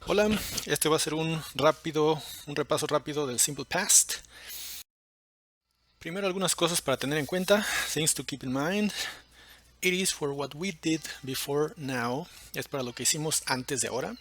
Hola, este va a ser un repaso rápido del Simple Past. Primero algunas cosas para tener en cuenta, things to keep in mind. It is for what we did before now, es para lo que hicimos antes de ahora.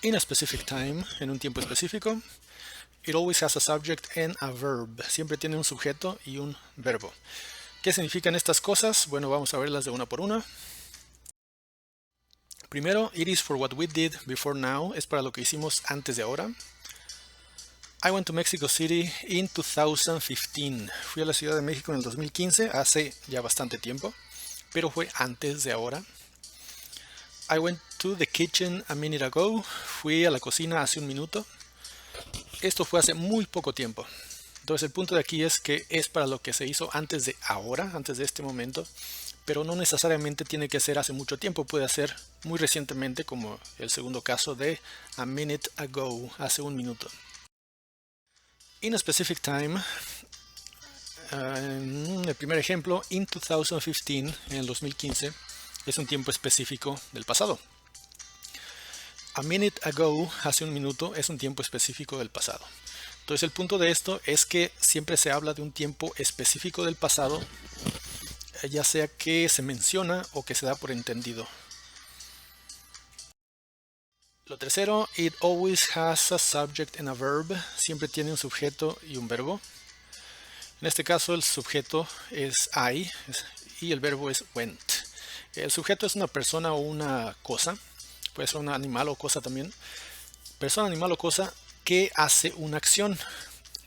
In a specific time, en un tiempo específico. It always has a subject and a verb, siempre tiene un sujeto y un verbo. ¿Qué significan estas cosas? Bueno, vamos a verlas de una por una. Primero, it is for what we did before now, es para lo que hicimos antes de ahora. I went to Mexico City in 2015. Fui a la Ciudad de México en el 2015, hace ya bastante tiempo, pero fue antes de ahora. I went to the kitchen a minute ago. Fui a la cocina hace un minuto. Esto fue hace muy poco tiempo. Entonces el punto de aquí es que es para lo que se hizo antes de ahora, antes de este momento, pero no necesariamente tiene que ser hace mucho tiempo, puede ser muy recientemente, como el segundo caso de a minute ago, hace un minuto. In a specific time, en el primer ejemplo, in 2015, en el 2015, es un tiempo específico del pasado. A minute ago, hace un minuto, es un tiempo específico del pasado. Entonces el punto de esto es que siempre se habla de un tiempo específico del pasado, ya sea que se menciona o que se da por entendido. Lo tercero, it always has a subject and a verb, siempre tiene un sujeto y un verbo. En este caso el sujeto es I y el verbo es went. El sujeto es una persona o una cosa, puede ser un animal o cosa también. Persona, animal o cosa que hace una acción.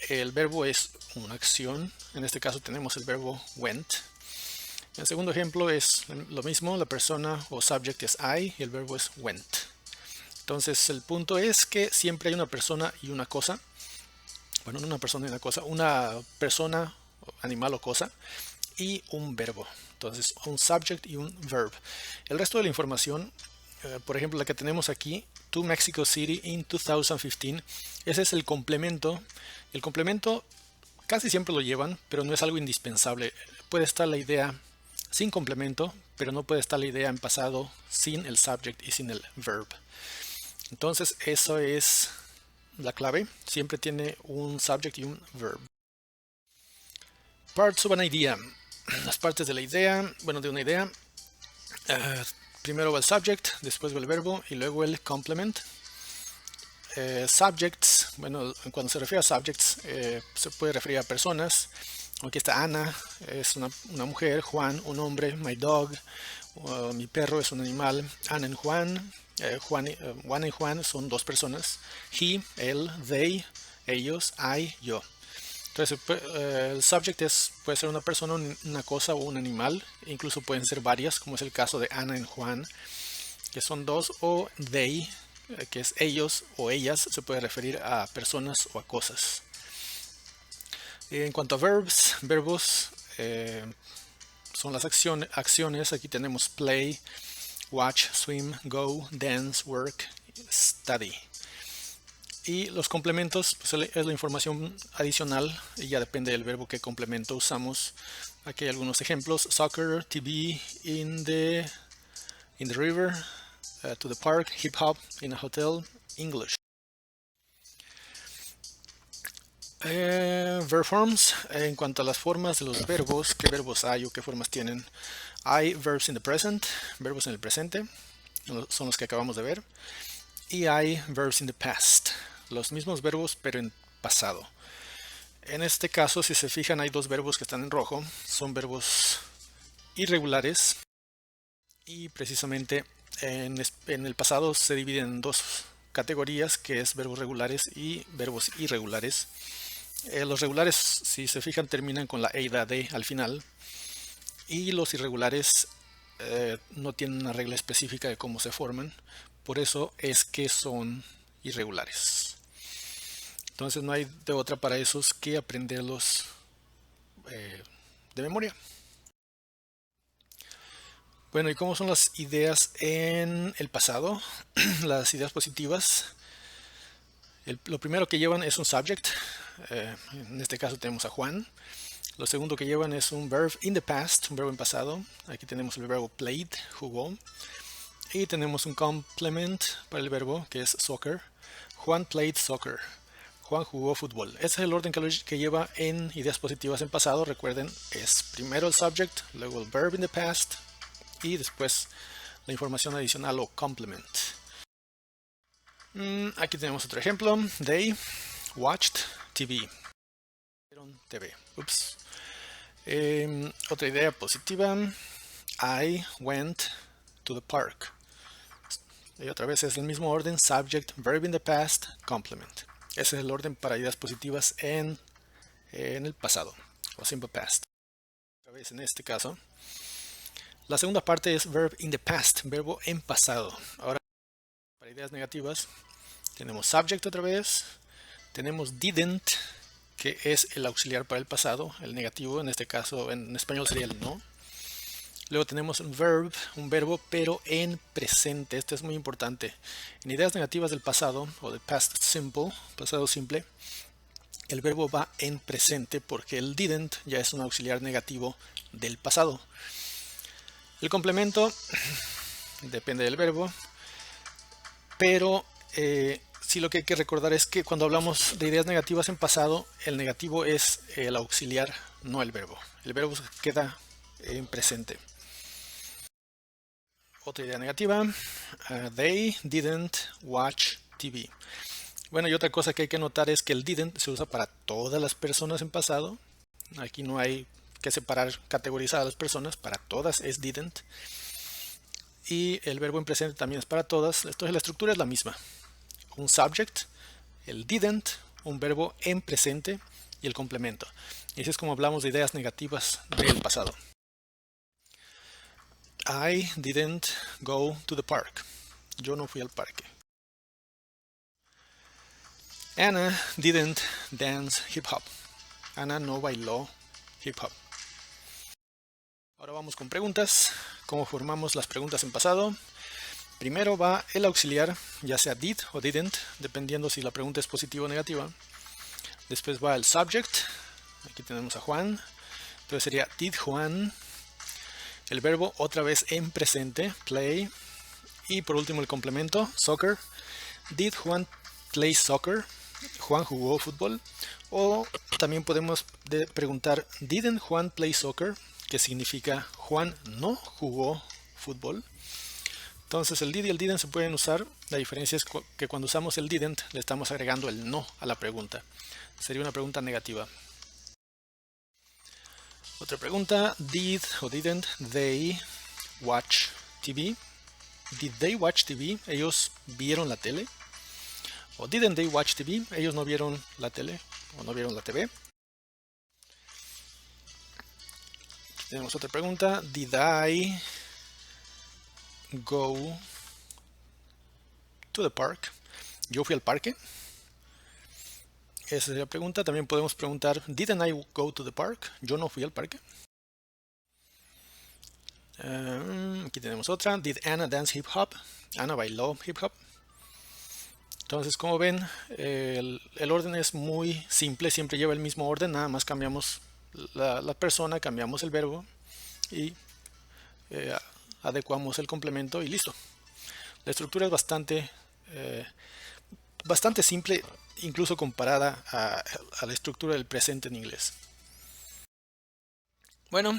El verbo es una acción, en este caso tenemos el verbo went. El segundo ejemplo es lo mismo, la persona o subject es I y el verbo es went. Entonces el punto es que siempre hay una persona y una cosa. Bueno, no una persona y una cosa, una persona, animal o cosa, y un verbo. Entonces, un subject y un verb. El resto de la información, por ejemplo, la que tenemos aquí, to Mexico City in 2015, ese es el complemento. El complemento casi siempre lo llevan, pero no es algo indispensable. Puede estar la idea sin complemento, pero no puede estar la idea en pasado sin el subject y sin el verb. Entonces, eso es la clave, siempre tiene un subject y un verb. Parts of an idea. Las partes de la idea, bueno, de una idea. Primero va el subject, después va el verbo y luego el complement. Subjects, bueno, cuando se refiere a subjects, se puede referir a personas. Aquí está Ana, es una mujer, Juan, un hombre, my dog, mi perro es un animal, Ana y Juan, Juan y Juan son dos personas, he, él, they, ellos, I, yo. Entonces el subject puede ser una persona, una cosa o un animal, incluso pueden ser varias, como es el caso de Ana y Juan, que son dos, o they, que es ellos o ellas, se puede referir a personas o a cosas. En cuanto a verbos, son las acciones. Aquí tenemos play, watch, swim, go, dance, work, study. Y los complementos, pues es la información adicional y ya depende del verbo que complemento usamos. Aquí hay algunos ejemplos: soccer, TV, in the river, to the park, hip hop, in a hotel, English. Verb forms, en cuanto a las formas de los verbos, qué verbos hay o qué formas tienen. Hay verbs in the present, verbos en el presente, son los que acabamos de ver. Y hay verbs in the past, los mismos verbos pero en pasado. En este caso, si se fijan, hay dos verbos que están en rojo, son verbos irregulares y precisamente en el pasado se dividen en dos categorías, que es verbos regulares y verbos irregulares. Los regulares, si se fijan, terminan con la e y la d al final, y los irregulares no tienen una regla específica de cómo se forman, por eso es que son irregulares. Entonces no hay de otra para esos que aprenderlos de memoria. Bueno, ¿y cómo son las ideas en el pasado? Las ideas positivas. Lo primero que llevan es un subject. En este caso tenemos a Juan. Lo segundo que llevan es un verb in the past, un verbo en pasado. Aquí tenemos el verbo played, jugó. Y tenemos un complement para el verbo que es soccer. Juan played soccer. Juan jugó fútbol. Ese es el orden que lleva en ideas positivas en pasado. Recuerden, es primero el subject, luego el verb in the past y después la información adicional o complement. Aquí tenemos otro ejemplo. They watched TV. Vieron TV. Ups. Otra idea positiva. I went to the park. Y otra vez es el mismo orden, subject, verb in the past, complement. Ese es el orden para ideas positivas en el pasado o simple past. Otra vez en este caso. La segunda parte es verb in the past, verbo en pasado. Ahora, para ideas negativas, tenemos subject otra vez, tenemos didn't, que es el auxiliar para el pasado, el negativo, en este caso en español sería el no. Luego tenemos un verbo, pero en presente. Esto es muy importante. En ideas negativas del pasado, o del past simple, pasado simple, el verbo va en presente porque el didn't ya es un auxiliar negativo del pasado. El complemento depende del verbo, pero sí lo que hay que recordar es que cuando hablamos de ideas negativas en pasado, el negativo es el auxiliar, no el verbo. El verbo queda en presente. Otra idea negativa, they didn't watch TV. Bueno, y otra cosa que hay que notar es que el didn't se usa para todas las personas en pasado. Aquí no hay que separar, categorizar a las personas, para todas es didn't. Y el verbo en presente también es para todas, entonces la estructura es la misma. Un subject, el didn't, un verbo en presente y el complemento. Y así es como hablamos de ideas negativas del pasado. I didn't go to the park. Yo no fui al parque. Anna didn't dance hip hop. Ana no bailó hip hop. Ahora vamos con preguntas. ¿Cómo formamos las preguntas en pasado? Primero va el auxiliar, ya sea did o didn't, dependiendo si la pregunta es positiva o negativa. Después va el subject. Aquí tenemos a Juan. Entonces sería did Juan. El verbo otra vez en presente, play. Y por último el complemento, soccer. Did Juan play soccer? Juan jugó fútbol. O también podemos preguntar, didn't Juan play soccer? Que significa Juan no jugó fútbol. Entonces el did y el didn't se pueden usar. La diferencia es que cuando usamos el didn't le estamos agregando el no a la pregunta. Sería una pregunta negativa. Otra pregunta, did o didn't they watch TV? Did they watch TV? ¿Ellos vieron la tele? ¿O didn't they watch TV? ¿Ellos no vieron la tele o no vieron la TV? Tenemos otra pregunta, did I go to the park? ¿Yo fui al parque? Esa es la pregunta. También podemos preguntar, didn't I go to the park? ¿Yo no fui al parque? Aquí tenemos otra. Did Anna dance hip hop? Ana bailó hip hop. Entonces, como ven, el orden es muy simple. Siempre lleva el mismo orden. Nada más cambiamos la persona, cambiamos el verbo y adecuamos el complemento y listo. La estructura es bastante simple, incluso comparada a la estructura del presente en inglés. Bueno,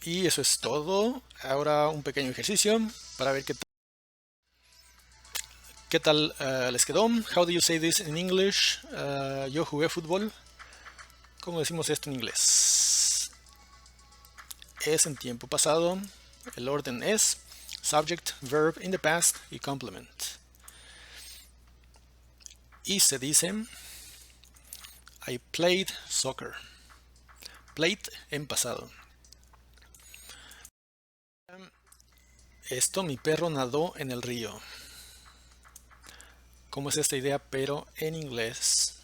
y eso es todo. Ahora un pequeño ejercicio para ver qué tal les quedó. How do you say this in English? Yo jugué fútbol. ¿Cómo decimos esto en inglés? Es en tiempo pasado. El orden es subject, verb in the past y complement. Y se dice I played soccer. Played en pasado. Esto, mi perro nadó en el río. ¿Cómo es esta idea pero en inglés?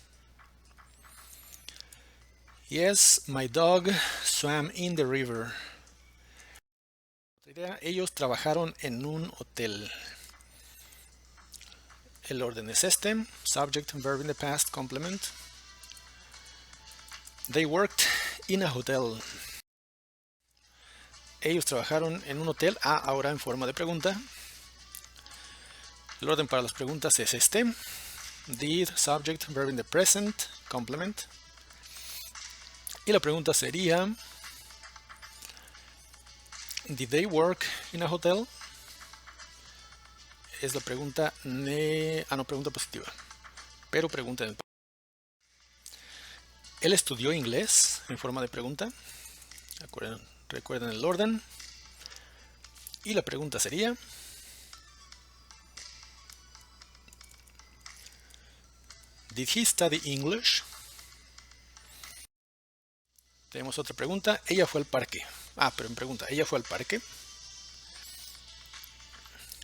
Yes, my dog swam in the river. Otra idea, ellos trabajaron en un hotel. El orden es este, subject, verb in the past, complement. They worked in a hotel. Ellos trabajaron en un hotel, ahora en forma de pregunta. El orden para las preguntas es este. Did, subject, verb in the present, complement. Y la pregunta sería, did they work in a hotel? Es la pregunta pregunta positiva, pero pregunta en el pasado. Él estudió inglés en forma de pregunta. Recuerden el orden. Y la pregunta sería, did he study English? Tenemos otra pregunta. Ella fue al parque. Pero en pregunta, ¿ella fue al parque?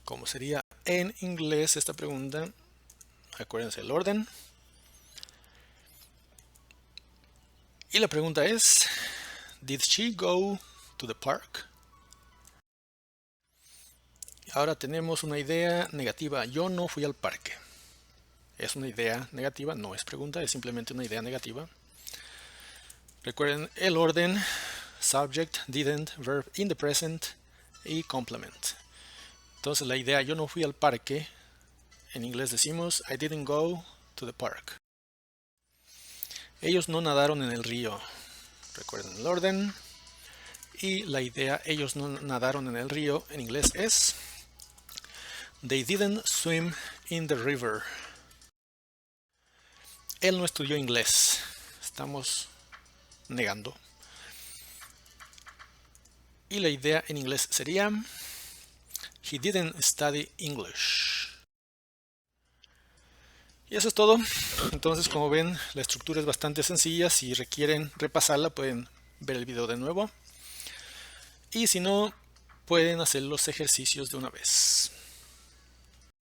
¿Cómo sería en inglés esta pregunta? Acuérdense el orden. Y la pregunta es, did she go to the park? Ahora tenemos una idea negativa. Yo no fui al parque. Es una idea negativa, no es pregunta, es simplemente una idea negativa. Recuerden el orden, subject, didn't, verb in the present y complement. Entonces la idea yo no fui al parque, en inglés decimos I didn't go to the park. Ellos no nadaron en el río. Recuerden el orden. Y la idea ellos no nadaron en el río, en inglés es they didn't swim in the river. Él no estudió inglés. Estamos negando. Y la idea en inglés sería he didn't study English. Y eso es todo. Entonces, como ven, la estructura es bastante sencilla. Si requieren repasarla, pueden ver el video de nuevo. Y si no, pueden hacer los ejercicios de una vez.